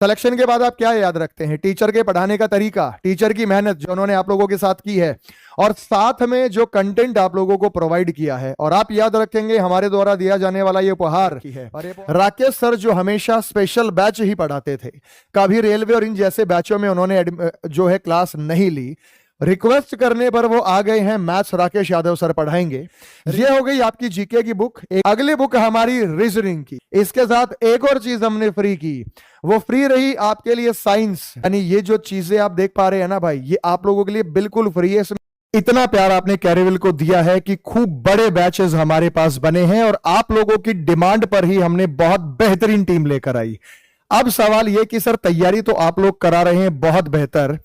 Selection के बाद आप क्या याद रखते हैं? टीचर के पढ़ाने का तरीका, टीचर की मेहनत जो उन्होंने आप लोगों के साथ की है, और साथ में जो कंटेंट आप लोगों को प्रोवाइड किया है। और आप याद रखेंगे हमारे द्वारा दिया जाने वाला ये उपहार है। राकेश सर जो हमेशा स्पेशल बैच ही पढ़ाते थे, कभी रेलवे और इन जैसे बैचों में उन्होंने जो है क्लास नहीं ली। रिक्वेस्ट करने पर वो आ गए हैं, मैथ्स राकेश यादव सर पढ़ाएंगे। ये हो गई आपकी जीके की बुक। अगली बुक हमारी रीजनिंग की। इसके साथ एक और चीज हमने फ्री की, वो फ्री रही आपके लिए साइंस। यानी ये जो चीजें आप देख पा रहे हैं ना भाई, ये आप लोगों के लिए बिल्कुल फ्री है। इतना प्यार आपने कैरीविल को दिया है कि खूब बड़े बैचेस हमारे पास बने हैं और आप लोगों की डिमांड पर ही हमने बहुत बेहतरीन टीम लेकर आई। अब सवाल यह कि सर तैयारी तो आप लोग करा रहे हैं बहुत बेहतर,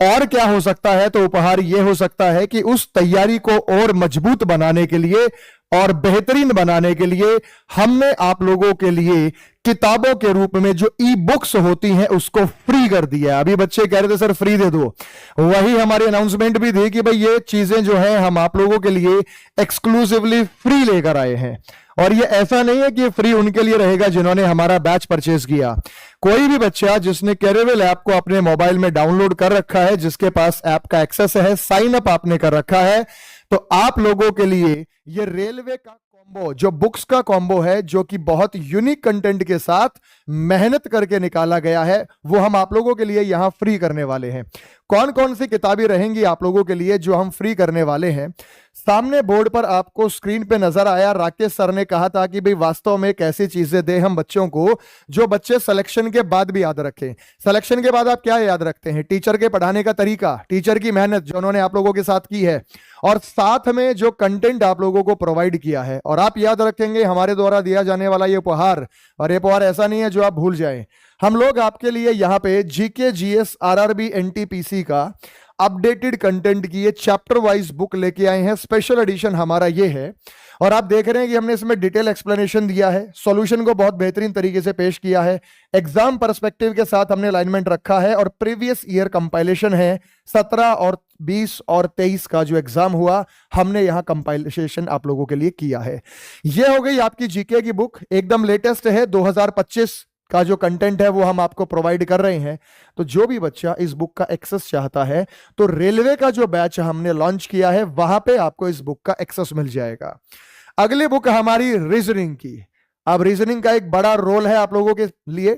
और क्या हो सकता है? तो उपहार यह हो सकता है कि उस तैयारी को और मजबूत बनाने के लिए और बेहतरीन बनाने के लिए हमने आप लोगों के लिए किताबों के रूप में जो ई बुक्स होती हैं उसको फ्री कर दिया है। अभी बच्चे कह रहे थे सर फ्री दे दो, वही हमारी अनाउंसमेंट भी थी कि भाई ये चीजें जो है हम आप लोगों के लिए एक्सक्लूसिवली फ्री लेकर आए हैं। और ये ऐसा नहीं है कि फ्री उनके लिए रहेगा जिन्होंने हमारा बैच परचेज किया। कोई भी बच्चा जिसने कैरीविल ऐप को अपने मोबाइल में डाउनलोड कर रखा है, जिसके पास ऐप का एक्सेस है, साइन अप आपने कर रखा है, तो आप लोगों के लिए ये रेलवे का कॉम्बो, जो बुक्स का कॉम्बो है, जो कि बहुत यूनिक कंटेंट के साथ मेहनत करके निकाला गया है, वो हम आप लोगों के लिए यहां फ्री करने वाले हैं। कौन कौन सी किताबें रहेंगी आप लोगों के लिए जो हम फ्री करने वाले हैं? सामने बोर्ड पर आपको स्क्रीन पे नजर आया, राकेश सर ने कहा था कि भाई वास्तव में कैसी चीजें दें हम बच्चों को जो बच्चे सिलेक्शन के बाद भी याद रखें। सिलेक्शन के बाद आप क्या याद रखते हैं? टीचर के पढ़ाने का तरीका, टीचर की मेहनत जो उन्होंने आप लोगों के साथ की है, और साथ में जो कंटेंट आप लोगों को प्रोवाइड किया है। और आप याद रखेंगे हमारे द्वारा दिया जाने वाला ये उपहार, और ये उपहार ऐसा नहीं है जो आप भूल जाएं। हम लोग आपके लिए यहाँ पे जीके, जीएस, आरआरबी, एनटीपीसी का अपडेटेड कंटेंट की ये चैप्टर वाइज बुक लेके आए हैं। स्पेशल एडिशन हमारा ये है, और आप देख रहे हैं कि हमने इसमें डिटेल एक्सप्लेनेशन दिया है, सॉल्यूशन को बहुत बेहतरीन तरीके से पेश किया है, एग्जाम पर्सपेक्टिव के साथ हमने अलाइनमेंट रखा है, और प्रीवियस ईयर कंपाइलेशन है 17 और 20 और 23 का जो एग्जाम हुआ, हमने यहां कंपाइलेशन आप लोगों के लिए किया है। यह हो गई आपकी जीके की बुक, एकदम लेटेस्ट है, 2025 का जो कंटेंट है वो हम आपको प्रोवाइड कर रहे हैं। तो जो भी बच्चा इस बुक का एक्सेस चाहता है, तो रेलवे का जो बैच हमने लॉन्च किया है वहां पे आपको इस बुक का एक्सेस मिल जाएगा। अगली बुक हमारी रीजनिंग की। अब रीजनिंग का एक बड़ा रोल है आप लोगों के लिए,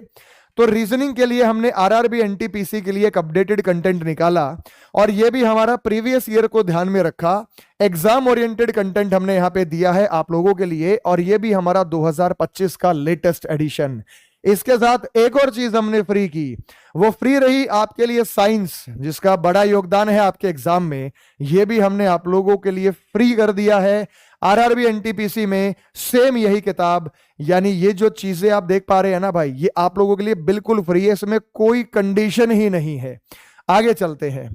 तो रीजनिंग के लिए हमने आरआरबी, एनटीपीसी के लिए एक अपडेटेड कंटेंट निकाला, और यह भी हमारा प्रीवियस ईयर को ध्यान में रखा। एग्जाम ओरिएंटेड कंटेंट हमने यहां पे दिया है आप लोगों के लिए, और यह भी हमारा 2025 का लेटेस्ट एडिशन। इसके साथ एक और चीज हमने फ्री की, वो फ्री रही आपके लिए साइंस, जिसका बड़ा योगदान है आपके एग्जाम में। यह भी हमने आप लोगों के लिए फ्री कर दिया है। आरआरबी, एनटीपीसी में सेम यही किताब, यानी ये जो चीजें आप देख पा रहे हैं ना भाई, ये आप लोगों के लिए बिल्कुल फ्री है, इसमें कोई कंडीशन ही नहीं है। आगे चलते हैं।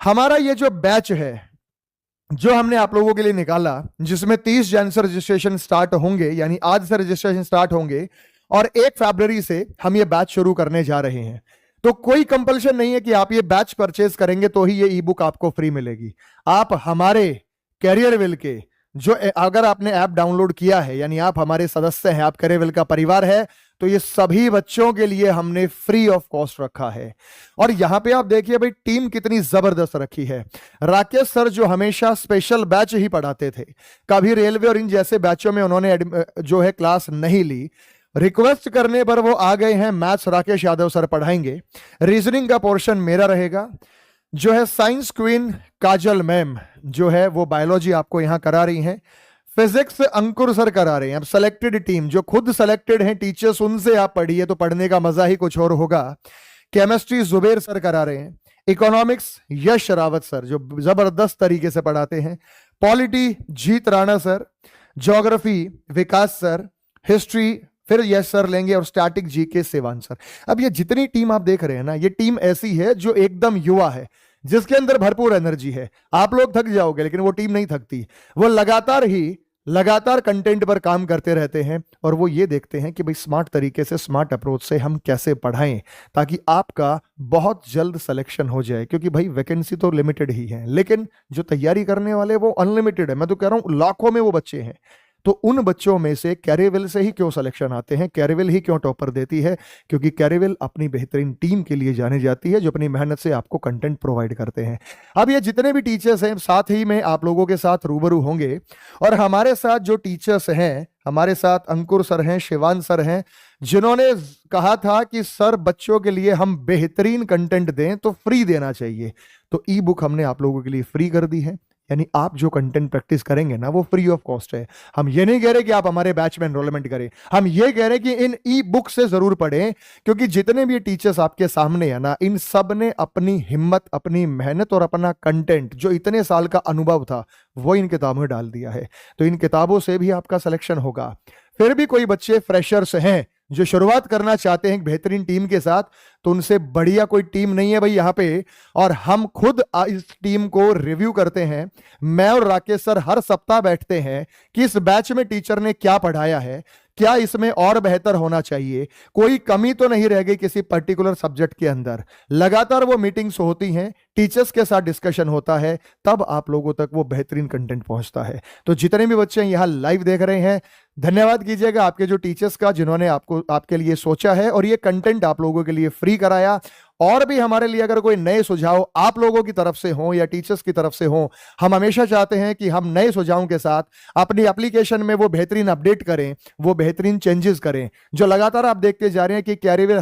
हमारा ये जो बैच है जो हमने आप लोगों के लिए निकाला, जिसमें 30 जनवरी से रजिस्ट्रेशन स्टार्ट होंगे, यानी आज से रजिस्ट्रेशन स्टार्ट होंगे, और 1 फरवरी से हम ये बैच शुरू करने जा रहे हैं। तो कोई कंपल्शन नहीं है कि आप ये बैच परचेज करेंगे तो ही ये ई बुक आपको फ्री मिलेगी। आप हमारे कैरियरविल के जो, अगर आपने ऐप डाउनलोड किया है, यानी आप हमारे सदस्य हैं, आप कैरियरविल का परिवार है, तो ये सभी बच्चों के लिए हमने फ्री ऑफ कॉस्ट रखा है। और यहां पे आप देखिए भाई टीम कितनी जबरदस्त रखी है। राकेश सर जो हमेशा स्पेशल बैच ही पढ़ाते थे, कभी रेलवे और इन जैसे बैचों में उन्होंने जो है क्लास नहीं ली। रिक्वेस्ट करने पर वो आ गए हैं, मैथ्स राकेश यादव सर पढ़ाएंगे। रीजनिंग का पोर्शन मेरा रहेगा, जो है साइंस क्वीन काजल मैम जो है वो बायोलॉजी आपको यहां करा रही हैं। फिजिक्स अंकुर सर करा रहे हैं। अब सेलेक्टेड टीम जो खुद सेलेक्टेड हैं टीचर्स, उनसे आप पढ़िए तो पढ़ने का मजा ही कुछ और होगा। केमिस्ट्री जुबेर सर करा रहे हैं। इकोनॉमिक्स यश रावत सर जो जबरदस्त तरीके से पढ़ाते हैं। पॉलिटी जीत राणा सर। ज्योग्राफी विकास सर। हिस्ट्री फिर यश सर लेंगे, और स्टैटिक जीके सेवान सर। अब ये जितनी टीम आप देख रहे हैं ना, ये टीम ऐसी है जो एकदम युवा है, जिसके अंदर भरपूर एनर्जी है। आप लोग थक जाओगे लेकिन वो टीम नहीं थकती, वो लगातार कंटेंट पर काम करते रहते हैं, और वो ये देखते हैं कि भाई स्मार्ट तरीके से, स्मार्ट अप्रोच से हम कैसे पढ़ाएं ताकि आपका बहुत जल्द सिलेक्शन हो जाए। क्योंकि भाई वैकेंसी तो लिमिटेड ही है, लेकिन जो तैयारी करने वाले वो अनलिमिटेड है। मैं तो कह रहा हूं लाखों में वो बच्चे हैं। तो उन बच्चों में से कैरीविल से ही क्यों सिलेक्शन आते हैं, कैरीविल ही क्यों टॉपर देती है? क्योंकि कैरीविल अपनी बेहतरीन टीम के लिए जानी जाती है, जो अपनी मेहनत से आपको कंटेंट प्रोवाइड करते हैं। अब ये जितने भी टीचर्स हैं, साथ ही में आप लोगों के साथ रूबरू होंगे, और हमारे साथ जो टीचर्स हैं, हमारे साथ अंकुर सर हैं, शिवान सर हैं, जिन्होंने कहा था कि सर बच्चों के लिए हम बेहतरीन कंटेंट दें तो फ्री देना चाहिए। तो ई बुक हमने आप लोगों के लिए फ्री कर दी है, यानी आप जो कंटेंट प्रैक्टिस करेंगे ना, वो फ्री ऑफ कॉस्ट है। हम ये नहीं कह रहे कि आप हमारे बैच में एनरोलमेंट करें, हम ये कह रहे कि इन ई बुक से जरूर पढ़ें, क्योंकि जितने भी टीचर्स आपके सामने है ना, इन सब ने अपनी हिम्मत, अपनी मेहनत और अपना कंटेंट, जो इतने साल का अनुभव था, वो इन किताबों में डाल दिया है। तो इन किताबों से भी आपका सिलेक्शन होगा। फिर भी कोई बच्चे फ्रेशर्स हैं जो शुरुआत करना चाहते हैं एक बेहतरीन टीम के साथ, तो उनसे बढ़िया कोई टीम नहीं है भाई यहाँ पे, और हम खुद इस टीम को रिव्यू करते हैं। मैं और राकेश सर हर सप्ताह बैठते हैं कि इस बैच में टीचर ने क्या पढ़ाया है, क्या इसमें और बेहतर होना चाहिए, कोई कमी तो नहीं रह गई किसी पर्टिकुलर सब्जेक्ट के अंदर। लगातार वो मीटिंग्स होती हैं, टीचर्स के साथ डिस्कशन होता है, तब आप लोगों तक वो बेहतरीन कंटेंट पहुंचता है। तो जितने भी बच्चे यहाँ लाइव देख रहे हैं, धन्यवाद कीजिएगा आपके जो टीचर्स का, जिन्होंने आपके लिए सोचा है और ये कंटेंट आप लोगों के लिए फ्री कराया। और भी हमारे लिए अगर कोई नए सुझाव आप लोगों की तरफ से हो या टीचर्स की तरफ से हो, हम हमेशा चाहते हैं कि हम नए सुझावों के साथ अपनी एप्लीकेशन में वो बेहतरीन अपडेट करें, वो बेहतरीन चेंजेस करें, जो लगातार आप देखते जा रहे हैं कि कैरीविल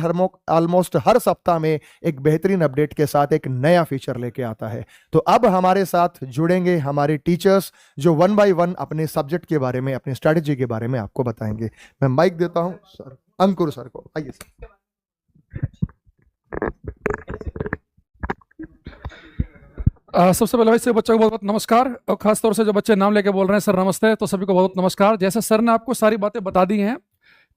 ऑलमोस्ट हर सप्ताह में एक बेहतरीन अपडेट के साथ एक नया फीचर लेके आता है। तो अब हमारे साथ जुड़ेंगे हमारे टीचर्स, जो 1 बाय 1 अपने सब्जेक्ट के बारे में, अपनी स्ट्रैटेजी के बारे में आपको बताएंगे। मैं माइक देता हूं सर, अंकुर सर को, आइए सर। सबसे पहले भाई से बच्चों को बहुत बहुत नमस्कार, और खासतौर से जो बच्चे नाम लेके बोल रहे हैं सर नमस्ते, तो सभी को बहुत नमस्कार। जैसे सर ने आपको सारी बातें बता दी हैं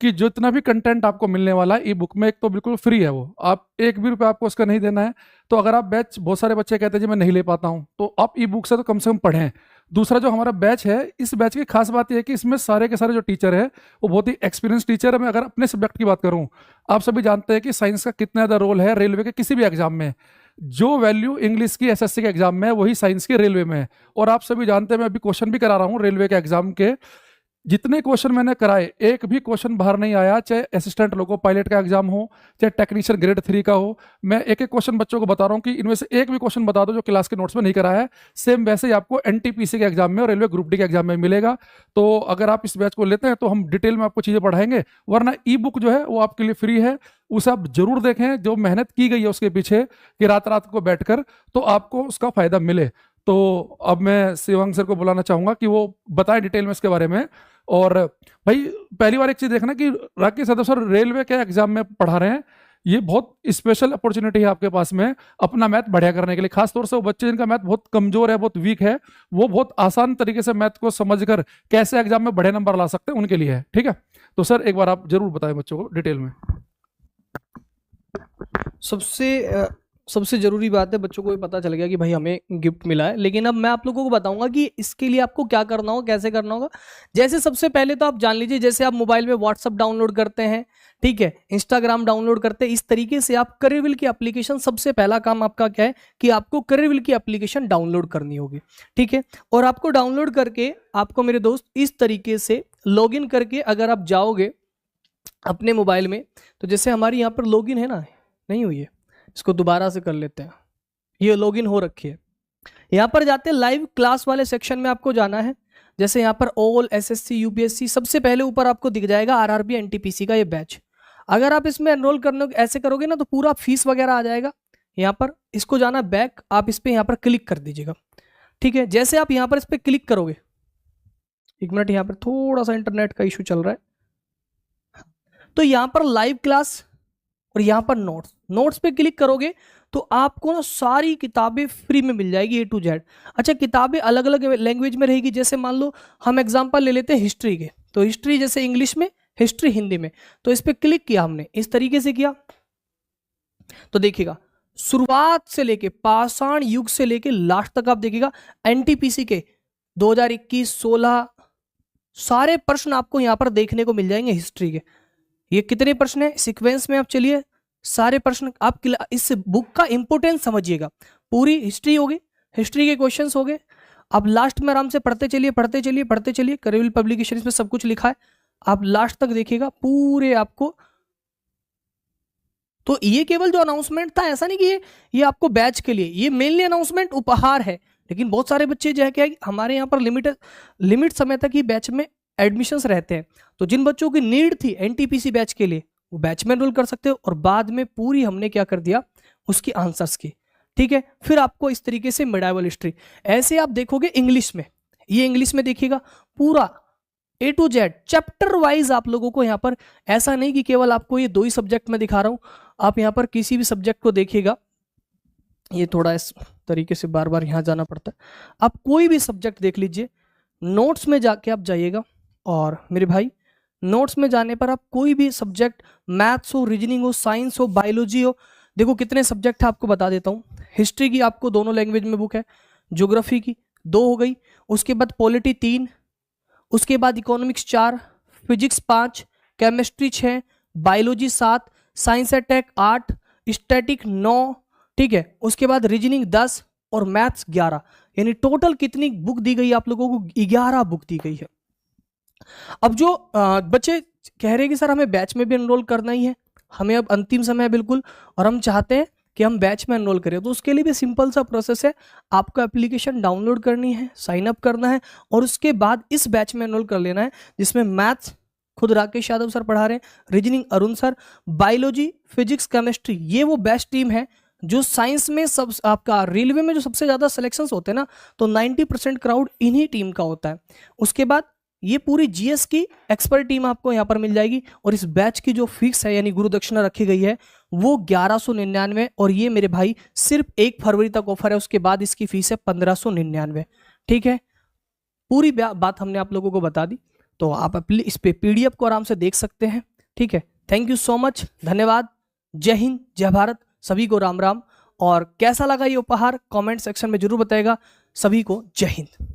कि जितना भी कंटेंट आपको मिलने वाला है ई बुक में, एक तो बिल्कुल फ्री है, वो आप एक भी रुपये आपको उसका नहीं देना है। तो अगर आप बैच, बहुत सारे बच्चे कहते हैं जी मैं नहीं ले पाता हूँ, तो आप ई बुक से तो कम पढ़ें। दूसरा जो हमारा बैच है, इस बैच की खास बात यह है कि इसमें सारे के सारे जो टीचर है वो बहुत ही एक्सपीरियंस टीचर है। मैं अगर अपने सब्जेक्ट की बात करूँ, आप सभी जानते हैं कि साइंस का कितना ज़्यादा रोल है रेलवे के किसी भी एग्जाम में। जो वैल्यू इंग्लिश की एसएससी के एग्जाम में है, वही साइंस के रेलवे में है। और आप सभी जानते हैं, मैं अभी क्वेश्चन भी करा रहा हूँ रेलवे के एग्जाम के, जितने क्वेश्चन मैंने कराए एक भी क्वेश्चन बाहर नहीं आया, चाहे असिस्टेंट लोको पायलट का एग्जाम हो, चाहे टेक्नीशियन ग्रेड 3 का हो। मैं एक एक क्वेश्चन बच्चों को बता रहा हूँ कि इनमें से एक भी क्वेश्चन बता दो जो क्लास के नोट्स में नहीं कराया है। सेम वैसे ही आपको एनटीपीसी के एग्जाम में और रेलवे ग्रुप डी के एग्जाम में मिलेगा। तो अगर आप इस बैच को लेते हैं तो हम डिटेल में आपको चीज़ें पढ़ाएंगे, वरना ई बुक जो है वो आपके लिए फ्री है, उसे आप जरूर देखें। जो मेहनत की गई है उसके पीछे कि रात रात को बैठकर, तो आपको उसका फायदा मिले। तो अब मैं शिवांग सर को बुलाना चाहूंगा कि वो बताएं डिटेल में इसके बारे में। और भाई पहली बार एक चीज देखना कि राकेश यादव सर रेलवे के एग्जाम में पढ़ा रहे हैं, ये बहुत स्पेशल अपॉर्चुनिटी है आपके पास में अपना मैथ बढ़िया करने के लिए। खासतौर से वो बच्चे जिनका मैथ बहुत कमजोर है, बहुत वीक है, वो बहुत आसान तरीके से मैथ को समझकर कैसे एग्जाम में बड़े नंबर ला सकते हैं, उनके लिए है। ठीक है, तो सर एक बार आप जरूर बताएं बच्चों को डिटेल में। सबसे जरूरी बात है, बच्चों को भी पता चल गया कि भाई हमें गिफ्ट मिला है, लेकिन अब मैं आप लोगों को बताऊंगा कि इसके लिए आपको क्या करना होगा, कैसे करना होगा। जैसे सबसे पहले तो आप जान लीजिए, जैसे आप मोबाइल में व्हाट्सअप डाउनलोड करते हैं, ठीक है, इंस्टाग्राम डाउनलोड करते हैं, इस तरीके से आप करियरविल की एप्लीकेशन, सबसे पहला काम आपका क्या है कि आपको करियरविल की एप्लीकेशन डाउनलोड करनी होगी। ठीक है, और आपको डाउनलोड करके आपको मेरे दोस्त इस तरीके से लॉगिन करके अगर आप जाओगे अपने मोबाइल में, तो जैसे हमारी यहाँ पर लॉगिन है ना, नहीं हुई है, इसको दोबारा से कर लेते हैं। ये लॉगिन हो रखी है, यहाँ पर जाते हैं लाइव क्लास वाले सेक्शन में आपको जाना है। जैसे यहाँ पर ऑल एसएससी यूपीएससी, सबसे पहले ऊपर आपको दिख जाएगा आरआरबी एनटीपीसी का ये बैच। अगर आप इसमें एनरोल करने ऐसे करोगे ना, तो पूरा फीस वगैरह आ जाएगा यहाँ पर। इसको जाना बैक, आप इस पर यहाँ पर क्लिक कर दीजिएगा। ठीक है, जैसे आप यहाँ पर इस पर क्लिक करोगे, एक मिनट, यहाँ पर थोड़ा सा इंटरनेट का इशू चल रहा है, तो यहाँ पर लाइव क्लास और यहाँ पर नोट्स पे क्लिक करोगे तो आपको ना सारी किताबें फ्री में मिल जाएगी A to Z। अच्छा, किताबें अलग अलग लैंग्वेज में रहेगी। जैसे मान लो हम एग्जांपल ले लेते हैं हिस्ट्री के, तो हिस्ट्री जैसे इंग्लिश में, हिस्ट्री हिंदी में, तो इस पे क्लिक किया हमने, इस तरीके से किया तो देखिएगा शुरुआत से लेके पाषाण युग से लेके लास्ट तक आप देखिएगा एनटीपीसी के 2021-16 सारे प्रश्न आपको यहाँ पर देखने को मिल जाएंगे हिस्ट्री के। ये कितने प्रश्न है सीक्वेंस में, आप चलिए सारे प्रश्न आप इस बुक का इंपोर्टेंस समझिएगा। पूरी हिस्ट्री होगी, हिस्ट्री के क्वेश्चंस हो गए। आप लास्ट में आराम से पढ़ते चलिए पढ़ते चलिए पढ़ते चलिए, करेबल पब्लिकेशन में सब कुछ लिखा है, आप लास्ट तक देखिएगा पूरे आपको। तो ये केवल जो अनाउंसमेंट था, ऐसा नहीं कि ये आपको बैच के लिए, ये मेनली अनाउंसमेंट उपहार है। लेकिन बहुत सारे बच्चे जो है क्या, हमारे यहाँ पर लिमिट समय तक ही बैच में एडमिशन्स रहते हैं। तो जिन बच्चों की नीड थी एनटीपीसी बैच के लिए, वो बैच में एनरोल कर सकते हो, और बाद में पूरी हमने क्या कर दिया उसकी आंसर्स की, ठीक है। फिर आपको इस तरीके से मिडाइवल हिस्ट्री, ऐसे आप देखोगे इंग्लिश में, ये इंग्लिश में देखिएगा पूरा A to Z chapter wise आप लोगों को यहाँ पर, ऐसा नहीं कि केवल आपको ये 2 ही सब्जेक्ट में दिखा रहा हूँ, आप यहाँ पर किसी भी सब्जेक्ट को देखिएगा। ये थोड़ा इस तरीके से बार बार यहाँ जाना पड़ता है। आप कोई भी सब्जेक्ट देख लीजिए, नोट्स में जाके आप जाइएगा, और मेरे भाई नोट्स में जाने पर आप कोई भी सब्जेक्ट, मैथ्स हो, रीजनिंग हो, साइंस हो, बायोलॉजी हो, देखो कितने सब्जेक्ट है आपको बता देता हूँ। हिस्ट्री की आपको दोनों लैंग्वेज में बुक है, ज्योग्राफी की 2 हो गई, उसके बाद पॉलिटी 3, उसके बाद economics 4, physics 5, chemistry 6, biology 7, science and tech 8, static 9, ठीक है। उसके बाद रीजनिंग 10 और मैथ्स 11, यानी टोटल कितनी बुक दी गई आप लोगों को? 11 बुक दी गई है। अब जो बच्चे कह रहे हैं कि सर हमें बैच में भी एनरोल करना ही है, हमें अब अंतिम समय है बिल्कुल, और हम चाहते हैं कि हम बैच में एनरोल करें, तो उसके लिए भी सिंपल सा प्रोसेस है। आपको एप्लीकेशन डाउनलोड करनी है, साइन अप करना है, और उसके बाद इस बैच में एनरोल कर लेना है, जिसमें मैथ्स खुद राकेश यादव सर पढ़ा रहे हैं, reasoning Arun sir, biology, physics, chemistry, ये वो बेस्ट टीम है। जो साइंस में सब आपका रेलवे में जो सबसे ज़्यादा सिलेक्शंस होते हैं ना, तो 90% क्राउड इन्हीं टीम का होता है। उसके बाद ये पूरी जीएस की एक्सपर्ट टीम आपको यहाँ पर मिल जाएगी, और इस बैच की जो फीस है यानी गुरु दक्षिणा रखी गई है वो 1199, और ये मेरे भाई सिर्फ 1 फरवरी तक ऑफर है, उसके बाद इसकी फीस है 1599, ठीक है। पूरी बात हमने आप लोगों को बता दी, तो आप इस पे पीडीएफ को आराम से देख सकते हैं, ठीक है। थैंक यू सो मच, धन्यवाद, जय हिंद, जय भारत, सभी को राम राम। और कैसा लगा ये उपहार कमेंट सेक्शन में जरूर बताएगा। सभी को जय हिंद।